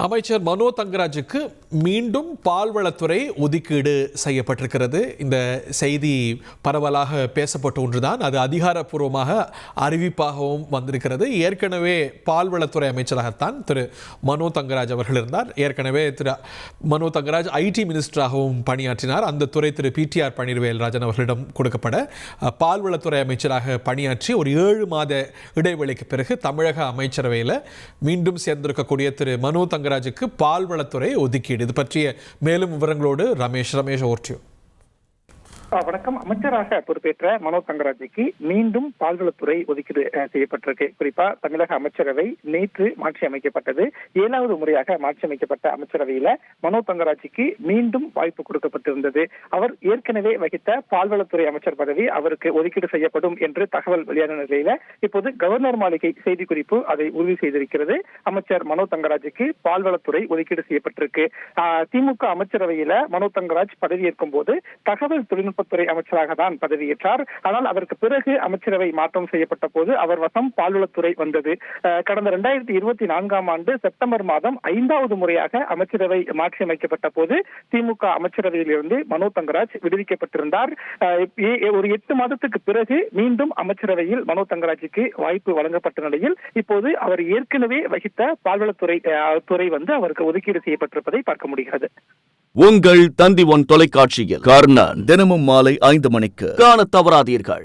அமைச்சர் மனோ தங்கராஜுக்கு மீண்டும் பால்வளத்துறை ஒதுக்கீடு செய்யப்பட்டிருக்கிறது. இந்த செய்தி பரவலாக பேசப்பட்ட ஒன்றுதான். அது அதிகாரப்பூர்வமாக அறிவிப்பாகவும் வந்திருக்கிறது. ஏற்கனவே பால்வளத்துறை அமைச்சராகத்தான் திரு மனோ தங்கராஜ் அவர்கள் இருந்தார். ஏற்கனவே திரு மனோ தங்கராஜ் ஐடி மினிஸ்டராகவும் பணியாற்றினார். அந்த துறை திரு பிடிஆர் பன்னீர்வேல்ராஜன் அவர்களிடம் கொடுக்கப்பட பால்வளத்துறை அமைச்சராக பணியாற்றி ஒரு 7 மாத இடைவெளிக்கு பிறகு தமிழக அமைச்சரவையில் மீண்டும் சேர்ந்திருக்கக்கூடிய திரு மனோ தங்கராஜுக்கு பால்வளத்துறை ஒதுக்கீடு. இது பற்றிய மேலும் விவரங்களோடு ரமேஷ் ஓர்டியோ. வணக்கம். அமைச்சராக பொறுப்பேற்ற மனோ தங்கராஜுக்கு மீண்டும் பால்வளத்துறை ஒதுக்கீடு செய்யப்பட்டிருக்கு. குறிப்பா தமிழக அமைச்சரவை நேற்று மாற்றி அமைக்கப்பட்டது. 7வது முறையாக மாற்றி அமைக்கப்பட்ட அமைச்சரவையில மனோ தங்கராஜுக்கு மீண்டும் வாய்ப்பு கொடுக்கப்பட்டிருந்தது. அவர் ஏற்கனவே வகித்த பால்வளத்துறை அமைச்சர் பதவி அவருக்கு ஒதுக்கீடு செய்யப்படும் என்று தகவல் வெளியான நிலையில இப்போது கவர்னர் மாளிகை செய்திக்குறிப்பு அதை உறுதி செய்திருக்கிறது. அமைச்சர் மனோ தங்கராஜுக்கு பால்வளத்துறை ஒதுக்கீடு செய்யப்பட்டிருக்கு. திமுக அமைச்சரவையில மனோ தங்கராஜ் பதவியேற்கும் போது தகவல் தொழில்நுட்பத்துறை அமைச்சராக தான் பதவியேற்றார். ஆனால் அதற்கு பிறகு அமைச்சரவை மாற்றம் செய்யப்பட்ட போது அவர் வசம் பால்வளத்துறை வந்தது. கடந்த 2024ஆம் ஆண்டு செப்டம்பர் மாதம் 5வது முறையாக அமைச்சரவை மாற்றி அமைக்கப்பட்ட போது திமுக அமைச்சரவையில் இருந்து மனோ தங்கராஜ் விடுவிக்கப்பட்டிருந்தார். ஒரு 8 மாதத்துக்கு பிறகு மீண்டும் அமைச்சரவையில் மனோ தங்கராஜுக்கு வாய்ப்பு வழங்கப்பட்ட நிலையில் இப்போது அவர் ஏற்கனவே வகித்த பால்வளத்துறை துறை அவருக்கு ஒதுக்கீடு செய்யப்பட்டிருப்பதை பார்க்க முடிகிறது. உங்கள் தந்தி ஒன் தொலைக்காட்சியில் கர்ணன் தினமும் மாலை 5 மணிக்கு காண தவறாதீர்கள்.